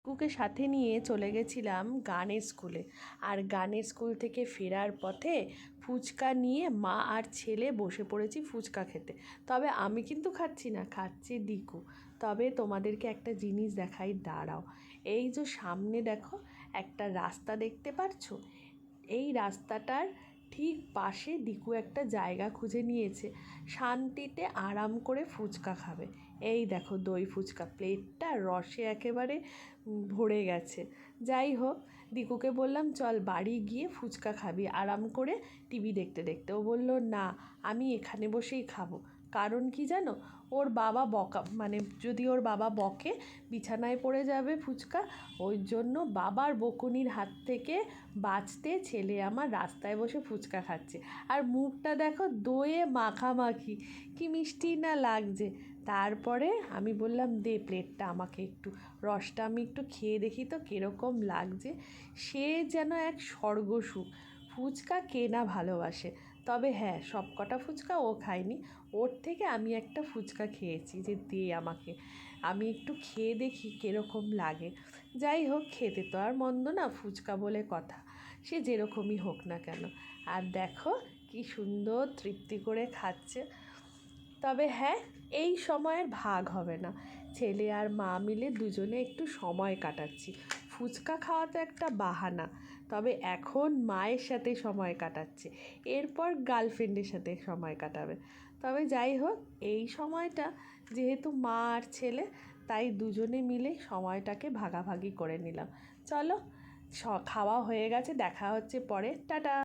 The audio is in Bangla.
টিকুকে সাথে নিয়ে চলে গেছিলাম গানের স্কুলে। আর গানের স্কুল থেকে ফেরার পথে ফুচকা নিয়ে মা আর ছেলে বসে পড়েছি ফুচকা খেতে। তবে আমি কিন্তু খাচ্ছি না, খাচ্ছে দিকু। তবে তোমাদেরকে একটা জিনিস দেখাই, দাঁড়াও। এই যে সামনে দেখো একটা রাস্তা দেখতে পারছো, এই রাস্তাটার ঠিক পাশে দিকু একটা জায়গা খুঁজে নিয়েছে, শান্তিতে আরাম করে ফুচকা খাবে। এই দেখো দই ফুচকা, প্লেটটা রসে একেবারে ভরে গেছে। যাই হোক, দিকুকে বললাম চল বাড়ি গিয়ে ফুচকা খাবি আরাম করে টিভি দেখতে দেখতে। ও বলল না, আমি এখানে বসেই খাবো। কারণ কি জানো, ওর বাবা বকা, মানে যদি ওর বাবা বকে বিছানায় পড়ে যাবে ফুচকা, ওই জন্য বাবার বকুনির হাত থেকে বাঁচতে ছেলে আমার রাস্তায় বসে ফুচকা খাচ্ছে। আর মুখটা দেখো দইয়ে মাখামাখি, কি মিষ্টি না লাগছে। তারপরে আমি বললাম দে প্লেটটা আমাকে একটু, রসটা আমি একটু খেয়ে দেখি তো কীরকম লাগছে। সে যেন এক স্বর্গসুখ। ফুচকা কে না ভালোবাসে। তবে হ্যাঁ, সব কটা ফুচকা ও খায়নি, ওর থেকে আমি একটা ফুচকা খেয়েছি, যে দে আমাকে, আমি একটু খেয়ে দেখি কীরকম লাগে। যাই হোক, খেতে তো আর মন্দ না, ফুচকা বলে কথা, সে যেরকমই হোক না কেন। আর দেখো কি সুন্দর তৃপ্তি করে খাচ্ছে। তবে হ্যাঁ, এই সময়ের ভাগ হবে না, ছেলে আর মা মিলে দুজনে একটু সময় কাটাচ্ছি। ফুচকা খাওয়া তো একটা বাহানা, তবে এখন মায়ের সাথে সময় কাটাচ্ছে, এরপর গার্লফ্রেন্ডের সাথে সময় কাটাবে। তবে যাই হোক, এই সময়টা যেহেতু মা আর ছেলে, তাই দুজনে মিলে সময়টাকে ভাগাভাগি করে নিলাম। চলো, খাওয়া হয়ে গেছে, দেখা হচ্ছে পরে, টাটা।